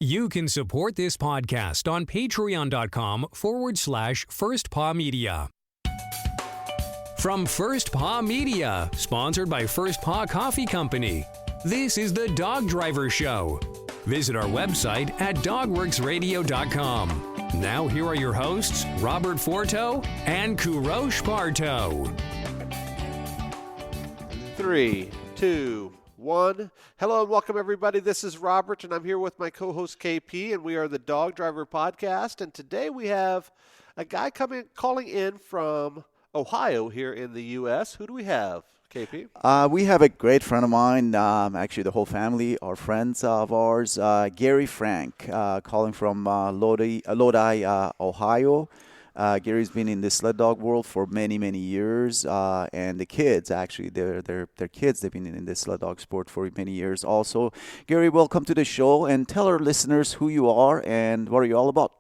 You can support this podcast on patreon.com/First Paw Media. From First Paw Media, sponsored by First Paw Coffee Company, this is the Dog Driver Show. Visit our website at dogworksradio.com. Now here are your hosts, Robert Forto and Kourosh Partow. 3, 2, 1. Hello and welcome everybody. This is Robert and I'm here with my co-host KP and we are the Dog Driver Podcast. And today we have a guy calling in from Ohio here in the U.S. Who do we have, KP? We have a great friend of mine, actually the whole family are friends of ours, Gary Frank, calling from Lodi, Ohio. Gary's been in the sled dog world for many, many years, and the kids, actually, they're kids. They've been in the sled dog sport for many years also. Gary, welcome to the show, and tell our listeners who you are and what are you all about.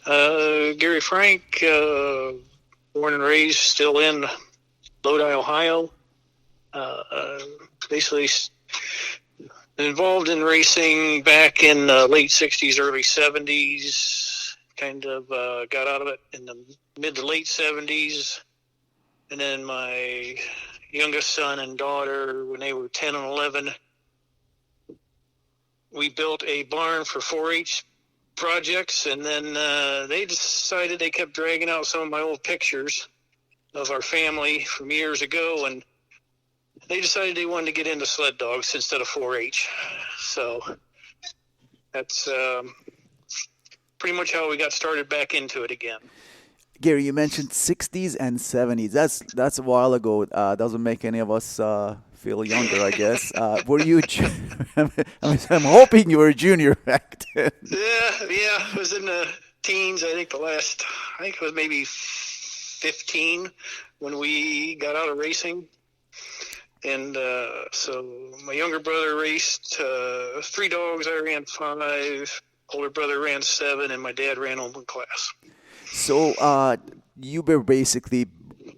Gary Frank, born and raised, still in Lodi, Ohio. Basically involved in racing back in the late 60s, early 70s. Kind of got out of it in the mid to late 70s. And then my youngest son and daughter, when they were 10 and 11, we built a barn for 4-H projects. And then they decided they kept dragging out some of my old pictures of our family from years ago. And they decided they wanted to get into sled dogs instead of 4-H. So that's pretty much how we got started back into it again. Gary, you mentioned 60s and 70s. That's a while ago. Doesn't make any of us feel younger, I guess. Were you? I'm hoping you were a junior back then. Yeah. I was in the teens. I think it was maybe 15 when we got out of racing. And so my younger brother raced 3 dogs. I ran 5. Older brother ran 7, and my dad ran open class. So you were basically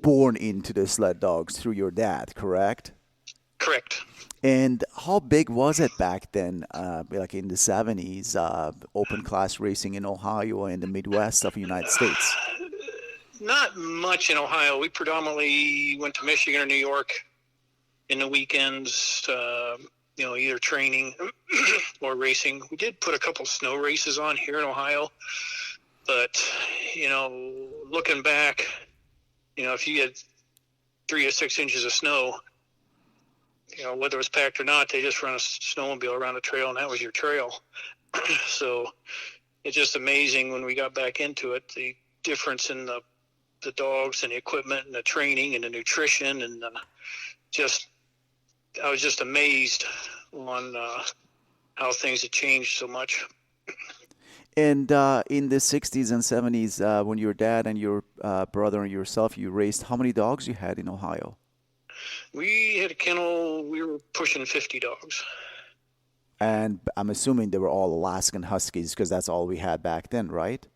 born into the sled dogs through your dad, correct? Correct. And how big was it back then, like in the 70s, open class racing in Ohio and the Midwest of the United States? Not much in Ohio. We predominantly went to Michigan or New York in the weekends, either training or racing. We did put a couple snow races on here in Ohio, but, looking back, if you had 3 to 6 inches of snow, whether it was packed or not, they just run a snowmobile around the trail and that was your trail. So it's just amazing when we got back into it, the difference in the dogs and the equipment and the training and the nutrition and I was just amazed on how things had changed so much. And in the 60s and 70s, when your dad and your brother and yourself, you raced, how many dogs you had in Ohio? We had a kennel. We were pushing 50 dogs. And I'm assuming they were all Alaskan Huskies because that's all we had back then, right?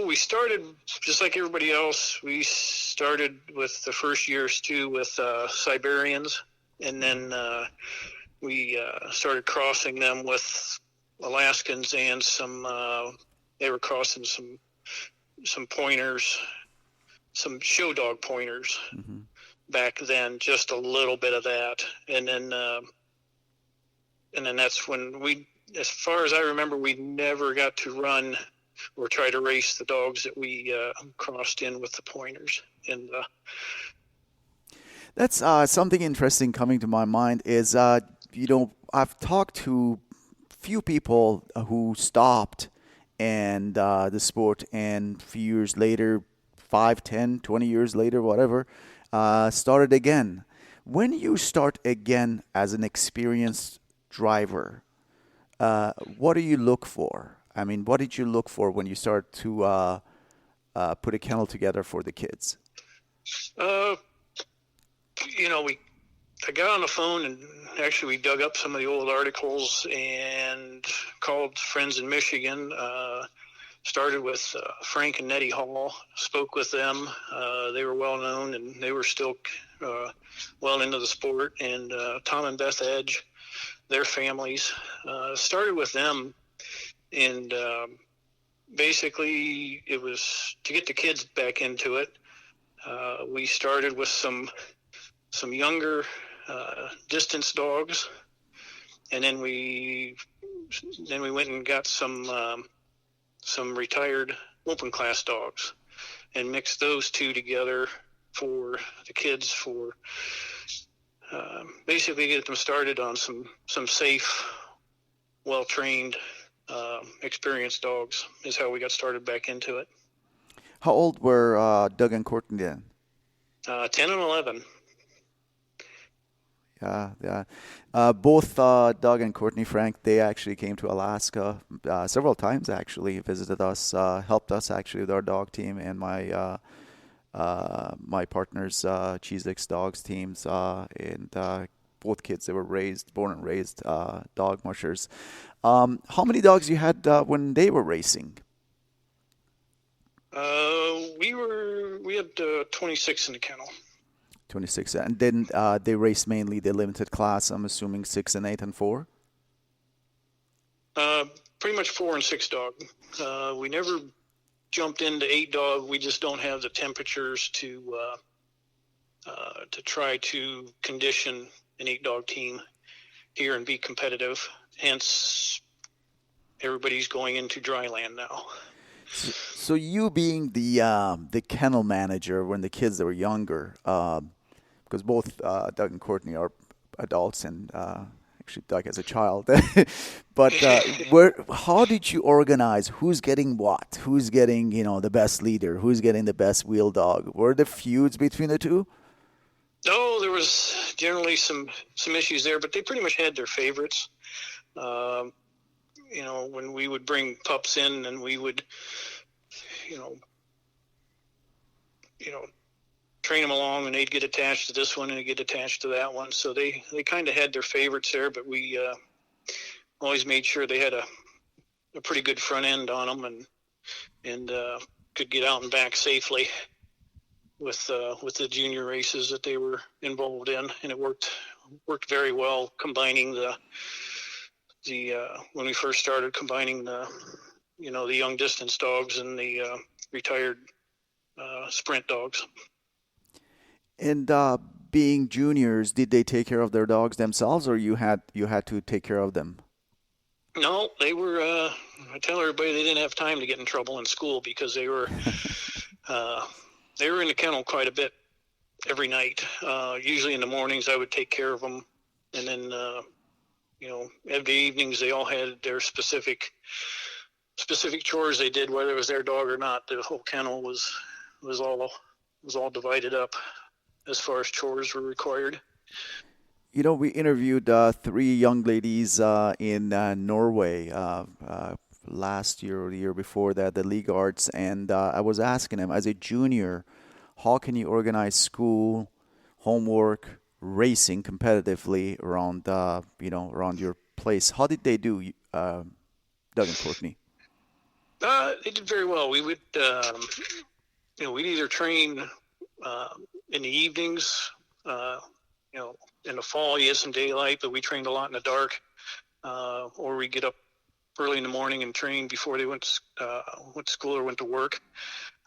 We started just like everybody else. We started with the first years too with Siberians. And then we started crossing them with Alaskans and they were crossing some pointers, some show dog pointers back then, just a little bit of that. And then that's when as far as I remember, we never got to run or try to race the dogs that we crossed in with the pointers. And that's something interesting coming to my mind is, I've talked to few people who stopped and the sport and a few years later, 5, 10, 20 years later, whatever, started again. When you start again as an experienced driver, what do you look for? I mean, what did you look for when you start to put a kennel together for the kids? I got on the phone and actually we dug up some of the old articles and called friends in Michigan. Started with Frank and Nettie Hall, spoke with them. They were well known and they were still well into the sport. And Tom and Beth Edge, their families. Started with them, and basically it was to get the kids back into it. We started with some younger distance dogs, and then we went and got some retired open class dogs and mixed those two together for the kids, for basically get them started on some safe, well-trained, experienced dogs is how we got started back into it. How old were Doug and Courtney then? 10 and 11. Yeah. Both Doug and Courtney, Frank, they actually came to Alaska several times, actually, visited us, helped us actually with our dog team and my partner's Cheesex dogs teams, and both kids, they were born and raised dog mushers. How many dogs you had when they were racing? We had 26 in the kennel. 26. And then they raced mainly the limited class, I'm assuming 6 and 8 and 4? Pretty much 4 and 6 dog. We never jumped into 8 dog. We just don't have the temperatures to try to condition an 8 dog team here and be competitive. Hence, everybody's going into dry land now. So you being the kennel manager when the kids were younger, because both Doug and Courtney are adults and actually Doug as a child, but how did you organize who's getting what? Who's getting, the best leader? Who's getting the best wheel dog? Were there feuds between the two? No, there was generally some issues there, but they pretty much had their favorites. When we would bring pups in, and we would, train them along, and they'd get attached to this one and they'd get attached to that one. So they kind of had their favorites there, but we always made sure they had a pretty good front end on them and could get out and back safely with the junior races that they were involved in, and it worked very well, combining the when we first started, combining the young distance dogs and the retired sprint dogs. And being juniors, did they take care of their dogs themselves, or you had to take care of them? No, they were. I tell everybody they didn't have time to get in trouble in school because they were in the kennel quite a bit every night. Usually in the mornings I would take care of them, and then every evenings they all had their specific chores they did, whether it was their dog or not. The whole kennel was all divided up as far as chores were required. We interviewed 3 young ladies in Norway last year or the year before that, the League Arts, and I was asking them, as a junior, how can you organize school, homework, racing competitively around your place? How did they do, Doug and Courtney? They did very well. We would, we'd either train in the evenings. In the fall, you had some daylight, but we trained a lot in the dark. Or we get up early in the morning and train before they went to school or went to work.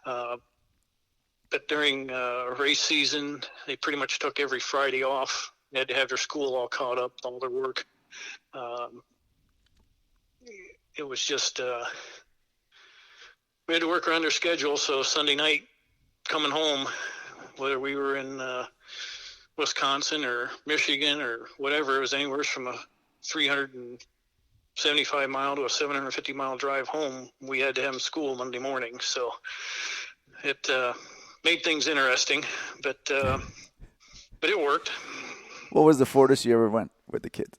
But during race season, they pretty much took every Friday off. They had to have their school all caught up, all their work. It was just we had to work around their schedule. So Sunday night, coming home, whether we were in Wisconsin or Michigan or whatever, it was anywhere from a 375 mile to a 750 mile drive home. We had to have school Monday morning, so it made things interesting, but it worked. What was the furthest you ever went with the kids?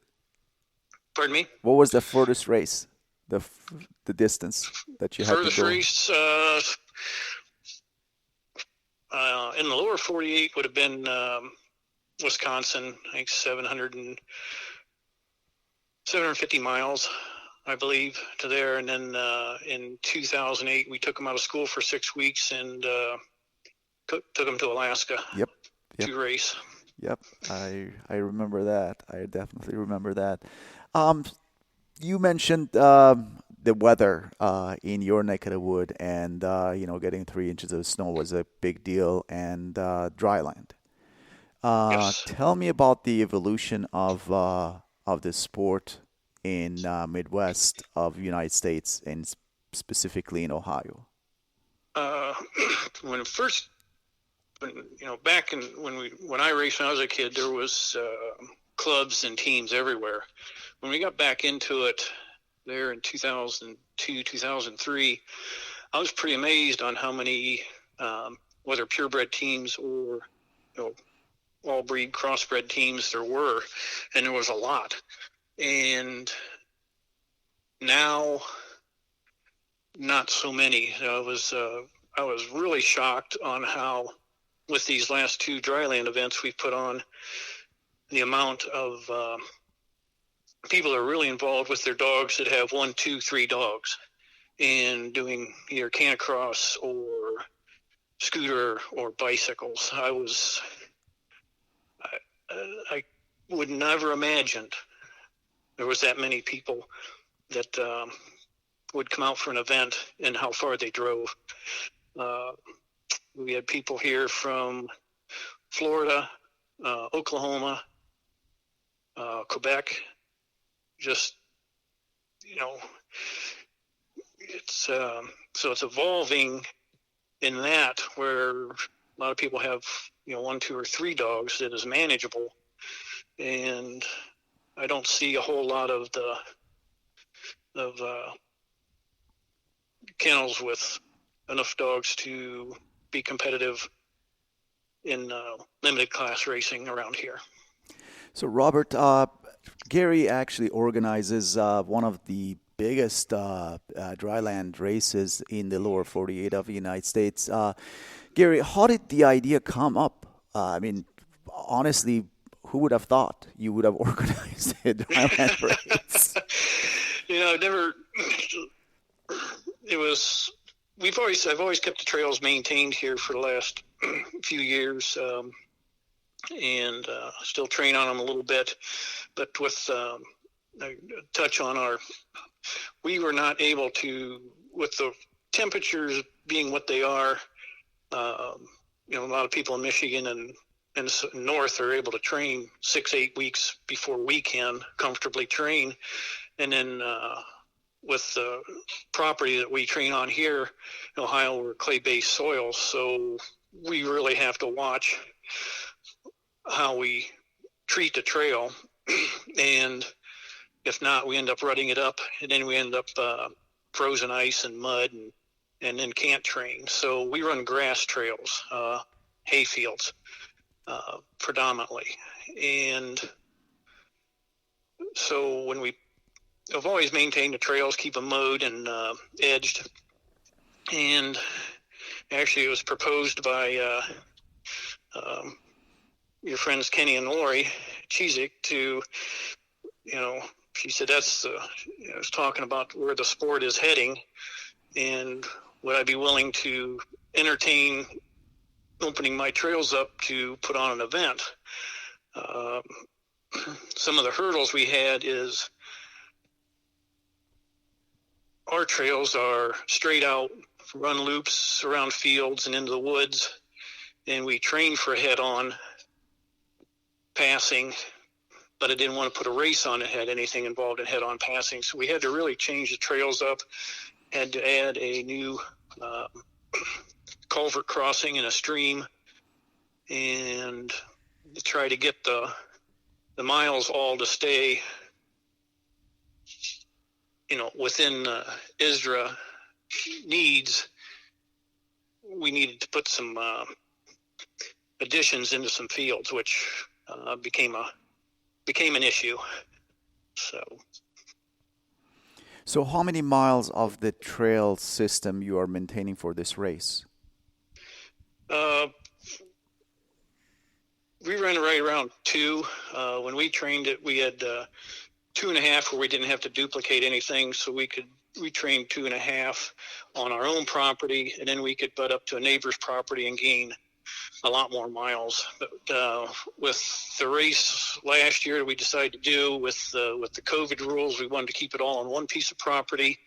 Pardon me? What was the furthest race, the distance that you had to go? Furthest race in the lower 48 would have been Wisconsin, I think 750 miles, I believe, to there. And then in 2008, we took them out of school for 6 weeks and took them to Alaska. Yep. To race. Yep, I remember that. I definitely remember that. You mentioned the weather in your neck of the wood, and getting 3 inches of snow was a big deal, and dry land. Yes. Tell me about the evolution of the sport in Midwest of United States, and specifically in Ohio. Uh, when first, back when I raced when I was a kid, there was clubs and teams everywhere. When we got back into it there in 2002, 2003, I was pretty amazed on how many, whether purebred teams or all breed crossbred teams there were, and there was a lot. And now, not so many. I was really shocked on how, with these last two dryland events we put on, the amount of people are really involved with their dogs that have 1, 2, 3 dogs and doing either canicross or scooter or bicycles. I would never imagined there was that many people that would come out for an event and how far they drove. We had people here from Florida, Oklahoma, Quebec. Just, it's so it's evolving in that, where a lot of people have 1, 2, or 3 dogs that is manageable, and I don't see a whole lot of kennels with enough dogs to be competitive in limited class racing around here. So, Robert, Gary actually organizes one of the biggest dryland races in the lower 48 of the United States. Gary, how did the idea come up? I mean, honestly, who would have thought you would have organized a dryland race? Never. It was. I've always kept the trails maintained here for the last few years, and still train on them a little bit. But with a touch on we were not able to, with the temperatures being what they are. A lot of people in Michigan and north are able to train 6-8 weeks before we can comfortably train, and then with the property that we train on here in Ohio, we're clay-based soils, so we really have to watch how we treat the trail, and if not, we end up rutting it up, and then we end up frozen ice and mud, and then can't train. So we run grass trails, hay fields, predominantly, and so I've always maintained the trails, keep them mowed and edged. And actually, it was proposed by your friends Kenny and Lori Cheezick to, she said I was talking about where the sport is heading, and would I be willing to entertain opening my trails up to put on an event? Some of the hurdles we had is our trails are straight out, run loops around fields and into the woods, and we train for head-on passing, but I didn't want to put a race on that had anything involved in head-on passing, so we had to really change the trails up, had to add a new culvert crossing in a stream, and try to get the miles all to stay within ISDRA needs. We needed to put some additions into some fields, which became an issue. So how many miles of the trail system you are maintaining for this race? We ran right around 2. When we trained it, we had 2.5 where we didn't have to duplicate anything, so we trained 2.5 on our own property, and then we could butt up to a neighbor's property and gain a lot more miles. But with the race last year, we decided to do with the COVID rules, we wanted to keep it all on one piece of property,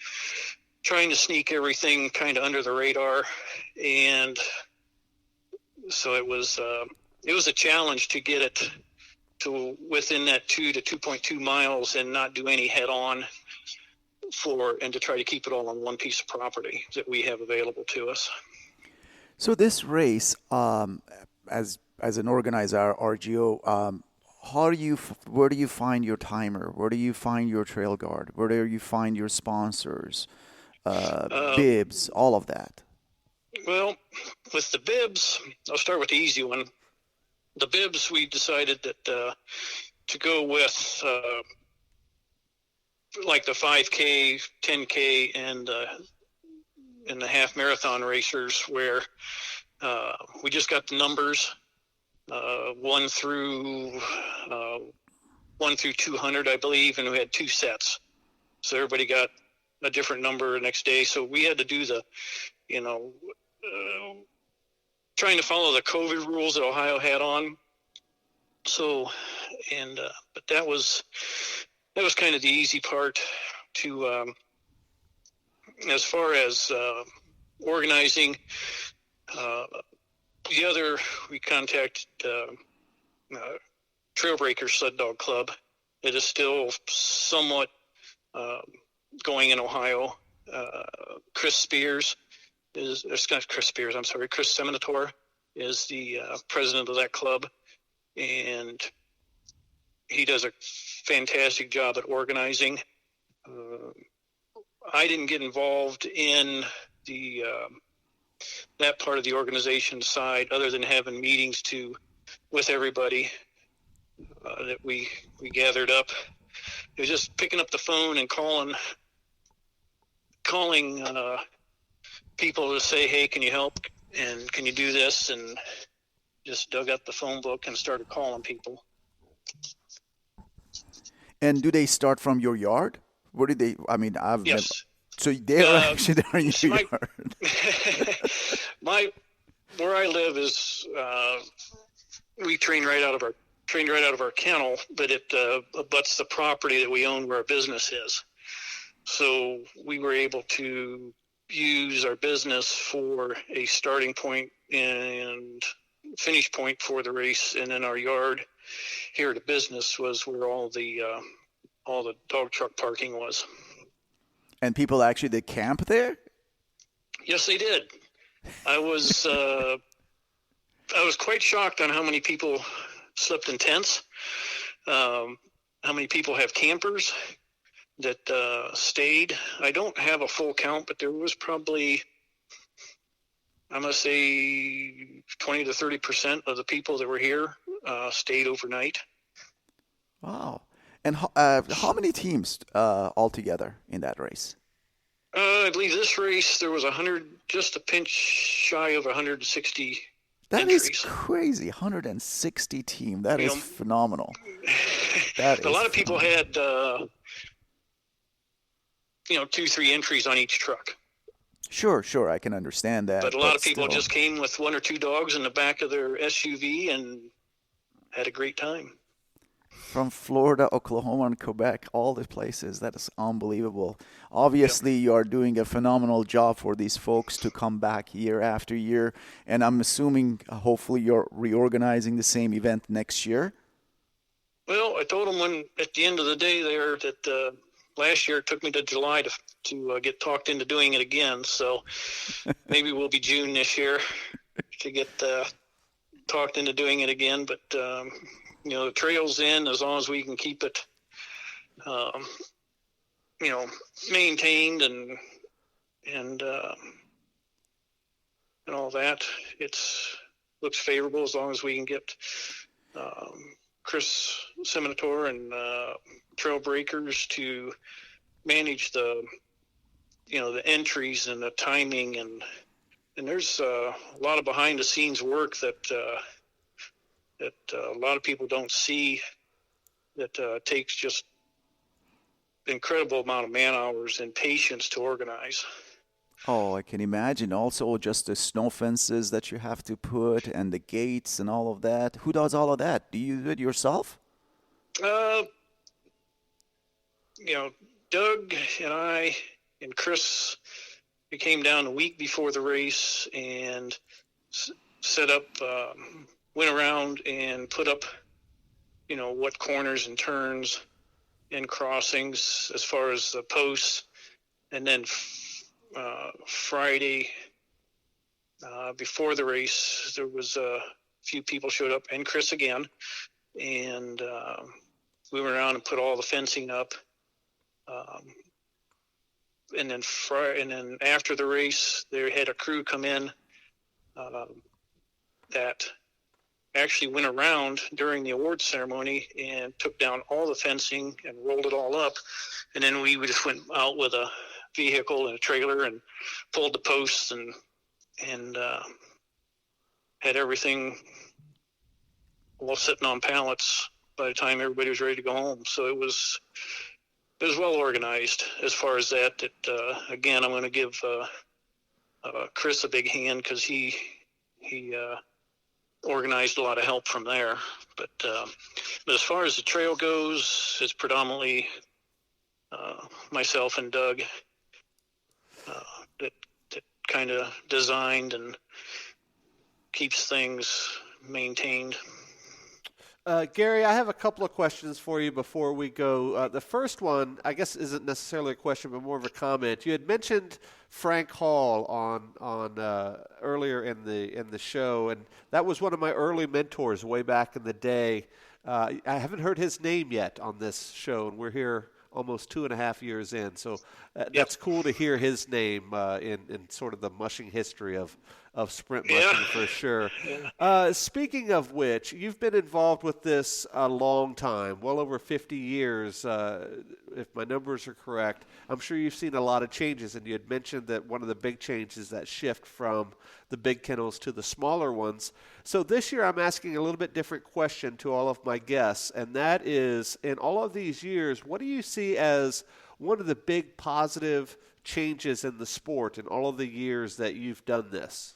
trying to sneak everything kind of under the radar. And so it was a challenge to get it to within that 2 to 2.2 miles and not do any head on and to try to keep it all on one piece of property that we have available to us. So this race, as an organizer, RGO, where do you find your timer? Where do you find your trail guard? Where do you find your sponsors, bibs, all of that? Well, with the bibs, I'll start with the easy one. The bibs, we decided that to go with like the 5K, 10K, and the half marathon racers, where we just got the numbers 1 through 200, I believe, and we had 2 sets. So everybody got a different number the next day. So we had to do the, trying to follow the COVID rules that Ohio had on. So, but that was kind of the easy part to, as far as organizing. We contacted Trailbreaker Sled Dog Club. It is still somewhat going in Ohio. Chris Seminator is the president of that club, and he does a fantastic job at organizing. I didn't get involved in the that part of the organization side, other than having meetings with everybody that we gathered up. It was just picking up the phone and calling people to say, hey, can you help? And can you do this? And just dug up the phone book and started calling people. And do they start from your yard? Where did they? I mean, Yes. So they're actually there in your yard. Where I live is we train right out of our kennel, but it abuts the property that we own where our business is. So we were able to use our business for a starting point and finish point for the race, and then our yard here at the business was where all the dog truck parking was. And people actually did camp there? Yes, they did. I was quite shocked on how many people slept in tents, how many people have campers that stayed. I don't have a full count, but there was probably, I must say, 20 to 30% of the people that were here stayed overnight. Wow. And how many teams altogether in that race? I believe this race there was just a pinch shy of 160 That entries. is crazy. 160 team. That is phenomenal. That a lot of people had 2-3 entries on each truck. Sure, I can understand that. But a lot of people just came with 1 or 2 dogs in the back of their SUV and had a great time. From Florida, Oklahoma, and Quebec, all the places. That is unbelievable. Obviously, You are doing a phenomenal job for these folks to come back year after year. And I'm assuming, hopefully, you're reorganizing the same event next year. Well, I told them at the end of the day there that last year it took me to July to get talked into doing it again. So maybe we'll be June this year to get talked into doing it again. But the trail's in as long as we can keep it, maintained and all that. Looks favorable as long as we can get Chris Seminator and Trail Breakers to manage the entries and the timing and there's a lot of behind the scenes work that a lot of people don't see, that takes just incredible amount of man hours and patience to organize. Oh, I can imagine. Also, just the snow fences that you have to put and the gates and all of that. Who does all of that? Do you do it yourself? Uh, Doug and I and Chris, we came down a week before the race and set up, went around and put up, what corners and turns and crossings as far as the posts. And then Friday, before the race, there was a few people showed up, and Chris again, and we went around and put all the fencing up. And then after the race, they had a crew come in that actually went around during the award ceremony and took down all the fencing and rolled it all up. And then we just went out with a vehicle and a trailer and pulled the posts and had everything all sitting on pallets by the time everybody was ready to go home. So it was well organized as far as that. Again, I'm going to give Chris a big hand because he organized a lot of help from there. But as far as the trail goes, it's predominantly myself and Doug that kind of designed and keeps things maintained. Gary, I have a couple of questions for you before we go. The first one, I guess, isn't necessarily a question, but more of a comment. You had mentioned Frank Hall on earlier in the show, and that was one of my early mentors way back in the day. I haven't heard his name yet on this show, and we're here almost 2.5 years in. So that's cool to hear his name in sort of the mushing history of sprint mushing for sure. Yeah. Speaking of which, you've been involved with this a long time, well over 50 years, if my numbers are correct. I'm sure you've seen a lot of changes, and you had mentioned that one of the big changes is that shift from the big kennels to the smaller ones. So this year I'm asking a little bit different question to all of my guests, and that is, in all of these years, what do you see as one of the big positive changes in the sport in all of the years that you've done this?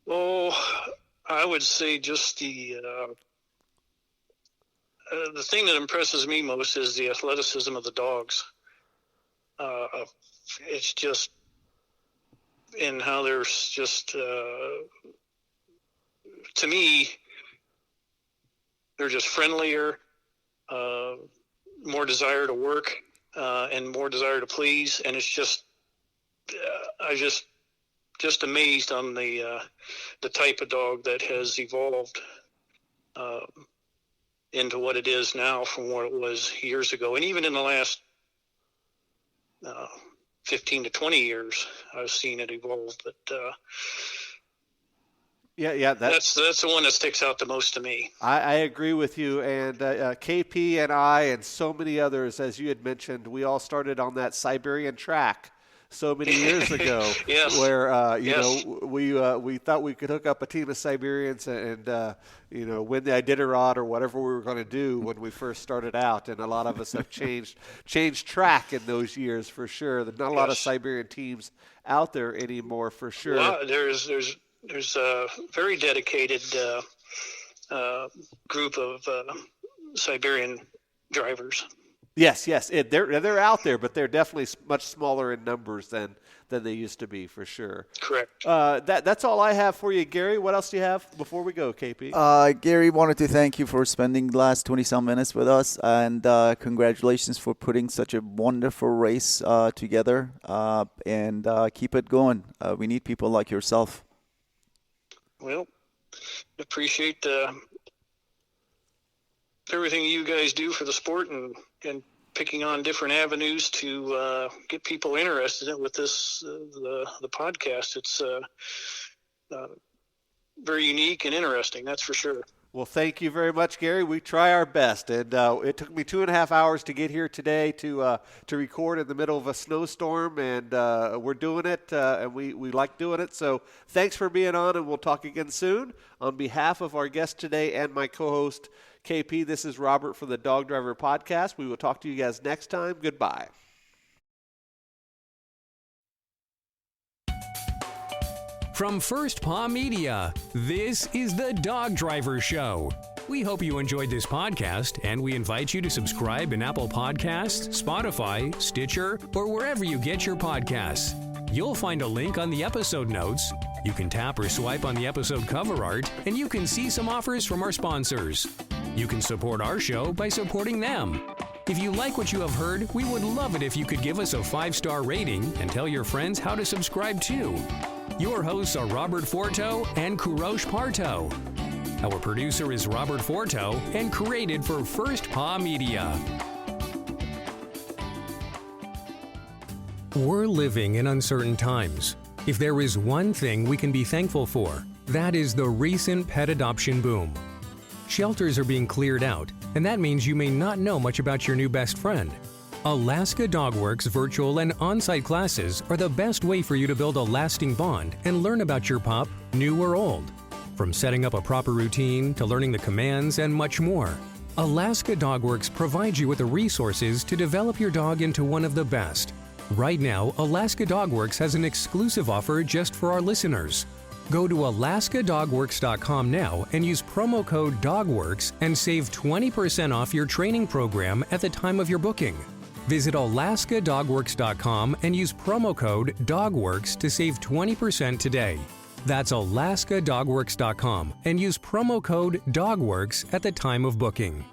Well, I would say just the thing that impresses me most is the athleticism of the dogs. It's just in how there's just, to me, they're just friendlier, more desire to work, and more desire to please. And it's just, I just amazed on the type of dog that has evolved into what it is now from what it was years ago. And even in the last 15 to 20 years, I've seen it evolve. But that's the one that sticks out the most to me. I agree with you. And KP and I and so many others, as you had mentioned, we all started on that Siberian track so many years ago. Yes. Where we thought we could hook up a team of Siberians and win the Iditarod or whatever we were going to do when we first started out, and a lot of us have changed track in those years for sure. There's not a lot of Siberian teams out there anymore for sure. Well, there's a very dedicated group of Siberian drivers. Yes, they're out there, but they're definitely much smaller in numbers than they used to be, for sure. Correct. That's all I have for you, Gary. What else do you have before we go, KP? Gary, wanted to thank you for spending the last 20-some minutes with us, and congratulations for putting such a wonderful race together, and keep it going. We need people like yourself. Well, appreciate everything you guys do for the sport and picking on different avenues to get people interested in with this the podcast. It's very unique and interesting, that's for sure. Well, thank you very much, Gary. We try our best, and it took me 2.5 hours to get here today to record in the middle of a snowstorm, and we're doing it, and we like doing it. So thanks for being on, and we'll talk again soon. On behalf of our guest today and my co-host, KP, this is Robert for the Dog Driver Podcast. We will talk to you guys next time. Goodbye. From First Paw Media, this is the Dog Driver Show. We hope you enjoyed this podcast, and we invite you to subscribe in Apple Podcasts, Spotify, Stitcher, or wherever you get your podcasts. You'll find a link on the episode notes. You can tap or swipe on the episode cover art, and you can see some offers from our sponsors. You can support our show by supporting them. If you like what you have heard, we would love it if you could give us a 5-star rating and tell your friends how to subscribe too. Your hosts are Robert Forto and Kourosh Partow. Our producer is Robert Forto and created for First Paw Media. We're living in uncertain times. If there is one thing we can be thankful for, that is the recent pet adoption boom. Shelters are being cleared out, and that means you may not know much about your new best friend. Alaska Dogworks virtual and on-site classes are the best way for you to build a lasting bond and learn about your pup, new or old. From setting up a proper routine to learning the commands and much more, Alaska Dogworks provides you with the resources to develop your dog into one of the best. Right now, Alaska Dogworks has an exclusive offer just for our listeners. Go to alaskadogworks.com now and use promo code DOGWORKS and save 20% off your training program at the time of your booking. Visit alaskadogworks.com and use promo code DOGWORKS to save 20% today. That's alaskadogworks.com and use promo code DOGWORKS at the time of booking.